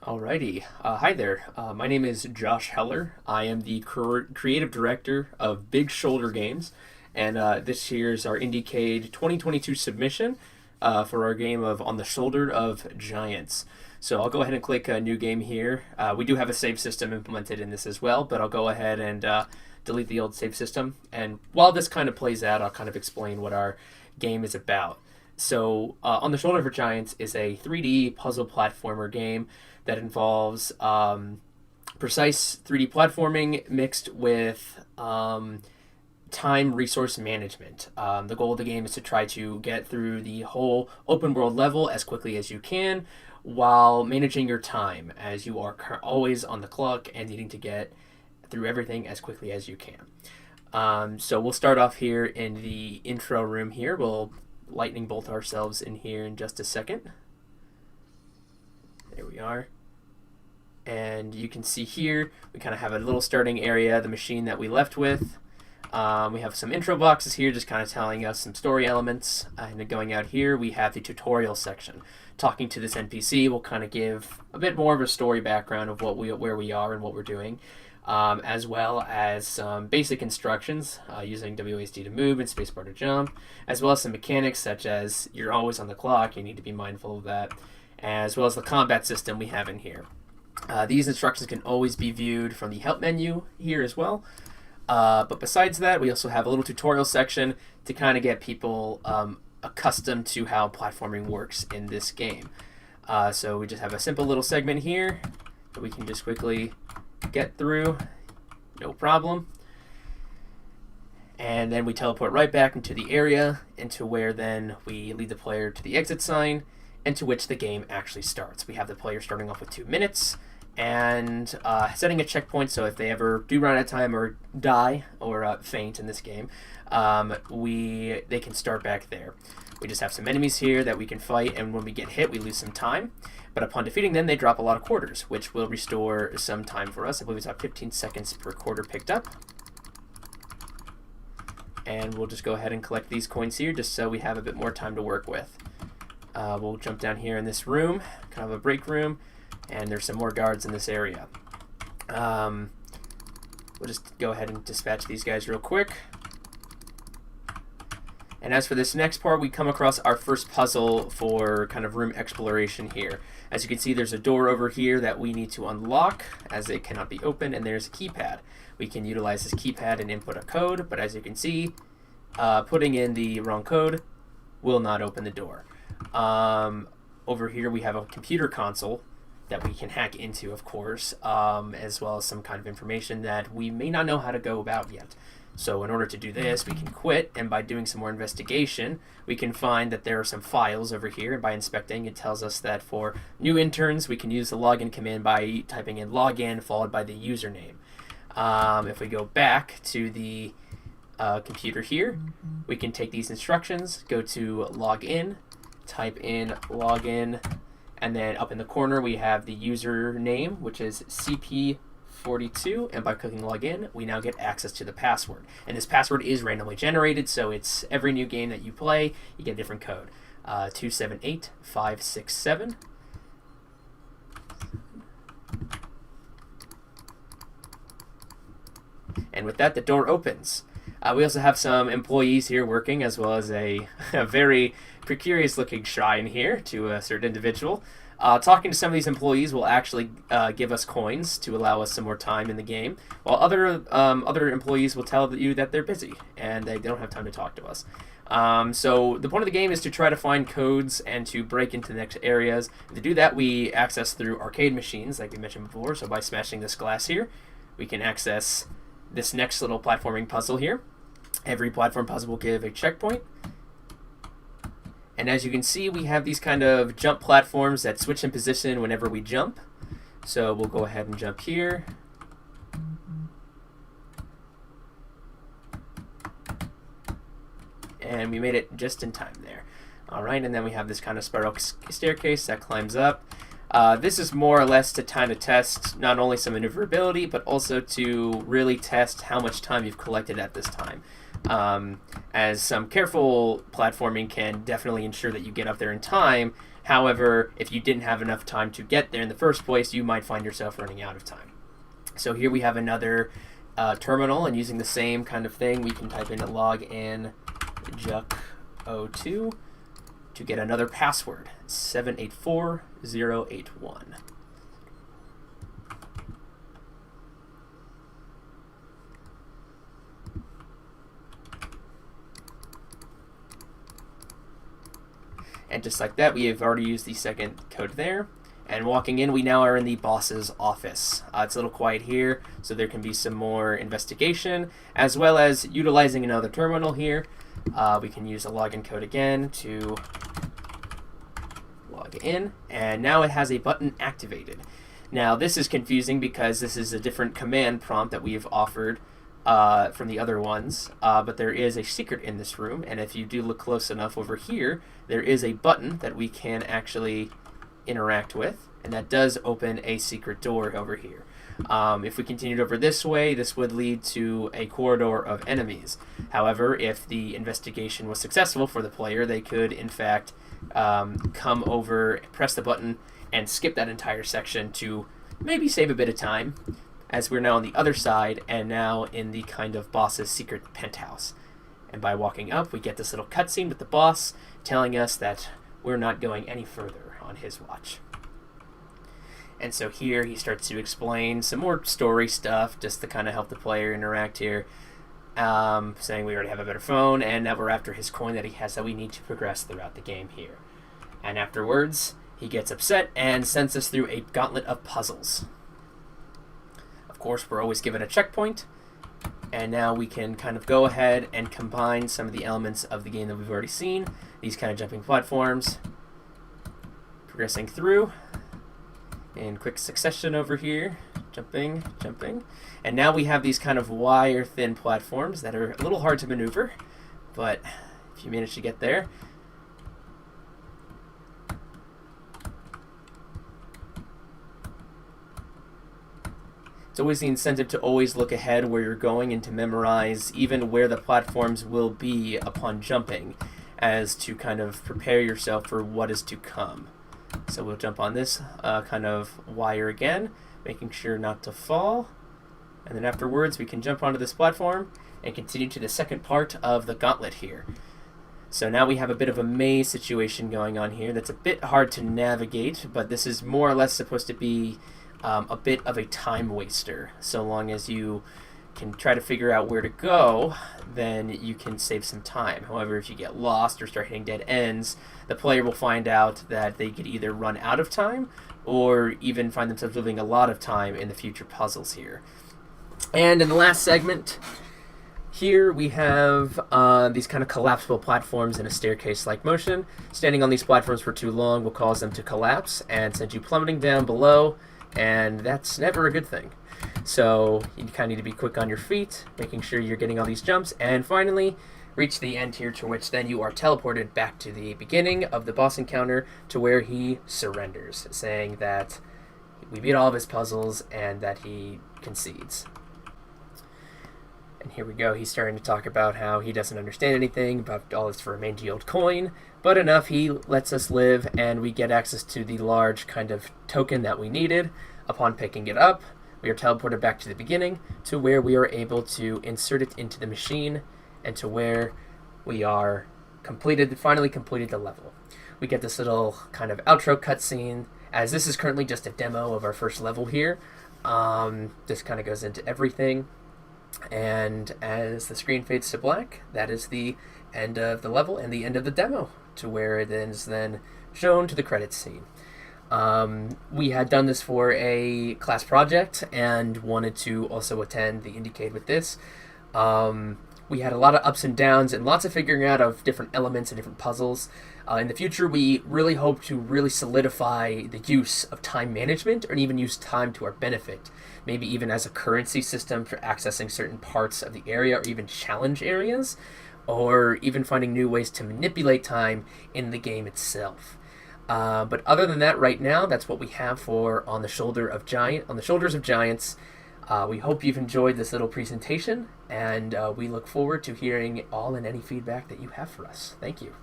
Alrighty. Hi there. My name is Josh Heller. I am the creative director of Big Shoulder Games, and this here's our IndieCade 2022 submission for our game of On the Shoulder of Giants. So I'll go ahead and click a new game here. We do have a save system implemented in this as well, but I'll go ahead and delete the old save system. And while this kind of plays out, I'll kind of explain what our game is about. So, On the Shoulder of Giants is a 3D puzzle platformer game that involves precise 3D platforming mixed with time resource management. The goal of the game is to try to get through the whole open world level as quickly as you can while managing your time, as you are always on the clock and needing to get through everything as quickly as you can. So we'll start off here in the intro room here. We'll lightning bolt ourselves in here in just a second. There we are. And you can see here, we kind of have a little starting area, the machine that we left with. We have some intro boxes here, just kind of telling us some story elements. And then going out here, we have the tutorial section. Talking to this NPC will kind of give a bit more of a story background of where we are and what we're doing. As well as some basic instructions using WASD to move and spacebar to jump, as well as some mechanics such as you're always on the clock, you need to be mindful of that, as well as the combat system we have in here. These instructions can always be viewed from the help menu here as well. But besides that, we also have a little tutorial section to kind of get people accustomed to how platforming works in this game. So we just have a simple little segment here that we can just quickly get through, no problem. And then we teleport right back into the area, into where then we lead the player to the exit sign, into which the game actually starts. We have the player starting off with 2 minutes, and setting a checkpoint, so if they ever do run out of time or die or faint in this game, they can start back there. We just have some enemies here that we can fight, and when we get hit, we lose some time. But upon defeating them, they drop a lot of quarters, which will restore some time for us. I believe it's about 15 seconds per quarter picked up. And we'll just go ahead and collect these coins here, just so we have a bit more time to work with. We'll jump down here in this room, kind of a break room, and there's some more guards in this area. We'll just go ahead and dispatch these guys real quick. And as for this next part, we come across our first puzzle for kind of room exploration here. As you can see, there's a door over here that we need to unlock, as it cannot be opened, and there's a keypad. We can utilize this keypad and input a code, but as you can see, putting in the wrong code will not open the door. Over here we have a computer console that we can hack into, of course, as well as some kind of information that we may not know how to go about yet. So in order to do this, we can quit, and by doing some more investigation, we can find that there are some files over here, and by inspecting, it tells us that for new interns, we can use the login command by typing in login followed by the username. If we go back to the computer here, we can take these instructions, go to login, type in login, and then up in the corner we have the username, which is CP42, and by clicking login, we now get access to the password. And this password is randomly generated, so it's every new game that you play, you get a different code. 278567. And with that, the door opens. We also have some employees here working, as well as a very precarious looking shrine here to a certain individual. Talking to some of these employees will actually give us coins to allow us some more time in the game, while other employees will tell you that they're busy and they don't have time to talk to us. So the point of the game is to try to find codes and to break into the next areas. And to do that, we access through arcade machines, like we mentioned before. So by smashing this glass here, we can access this next little platforming puzzle here. Every platform puzzle will give a checkpoint. And as you can see, we have these kind of jump platforms that switch in position whenever we jump. So we'll go ahead and jump here. And we made it just in time there. All right, and then we have this kind of spiral staircase that climbs up. This is more or less to kind of test not only some maneuverability, but also to really test how much time you've collected at this time. As some careful platforming can definitely ensure that you get up there in time, However, if you didn't have enough time to get there in the first place, you might find yourself running out of time. So here we have another terminal, and using the same kind of thing, we can type in login juck02 to get another password, 784081. And just like that, we have already used the second code there. And walking in, we now are in the boss's office. It's a little quiet here, so there can be some more investigation, as well as utilizing another terminal here. We can use a login code again to log in, and now it has a button activated. Now this is confusing because this is a different command prompt that we have offered from the other ones, but there is a secret in this room, and if you do look close enough over here, there is a button that we can actually interact with, and that does open a secret door over here. If we continued over this way, this would lead to a corridor of enemies. However, if the investigation was successful for the player, they could in fact come over, press the button, and skip that entire section to maybe save a bit of time, as we're now on the other side and now in the kind of boss's secret penthouse. And by walking up, we get this little cutscene with the boss telling us that we're not going any further on his watch. And so here he starts to explain some more story stuff just to kind of help the player interact here, saying we already have a better phone and that we're after his coin that he has that we need to progress throughout the game here. And afterwards, he gets upset and sends us through a gauntlet of puzzles. Of course, we're always given a checkpoint, and now we can kind of go ahead and combine some of the elements of the game that we've already seen, these kind of jumping platforms, progressing through in quick succession over here, jumping, and now we have these kind of wire-thin platforms that are a little hard to maneuver, but if you manage to get there, it's always the incentive to always look ahead where you're going and to memorize even where the platforms will be upon jumping, as to kind of prepare yourself for what is to come. So we'll jump on this kind of wire again, making sure not to fall. And then afterwards we can jump onto this platform and continue to the second part of the gauntlet here. So now we have a bit of a maze situation going on here that's a bit hard to navigate, but this is more or less supposed to be a bit of a time waster. So long as you can try to figure out where to go, then you can save some time. However, if you get lost or start hitting dead ends, the player will find out that they could either run out of time or even find themselves losing a lot of time in the future puzzles here. And in the last segment, here we have these kind of collapsible platforms in a staircase-like motion. Standing on these platforms for too long will cause them to collapse and send you plummeting down below, and that's never a good thing. So you kind of need to be quick on your feet, making sure you're getting all these jumps, and finally reach the end here, to which then you are teleported back to the beginning of the boss encounter to where he surrenders, saying that we beat all of his puzzles and that he concedes. And here we go, he's starting to talk about how he doesn't understand anything about all this for a mangy old coin, but enough, he lets us live, and we get access to the large kind of token that we needed. Upon picking it up, we are teleported back to the beginning, to where we are able to insert it into the machine, and to where we are finally completed the level. We get this little kind of outro cutscene, as this is currently just a demo of our first level here. This kind of goes into everything. And as the screen fades to black, that is the end of the level and the end of the demo, to where it is then shown to the credits scene. We had done this for a class project and wanted to also attend the Indiecade with this. We had a lot of ups and downs and lots of figuring out of different elements and different puzzles. In the future, we really hope to really solidify the use of time management, or even use time to our benefit. Maybe even as a currency system for accessing certain parts of the area, or even challenge areas, or even finding new ways to manipulate time in the game itself. But other than that, right now, that's what we have for On the Shoulders of Giants. We hope you've enjoyed this little presentation, and we look forward to hearing all and any feedback that you have for us. Thank you.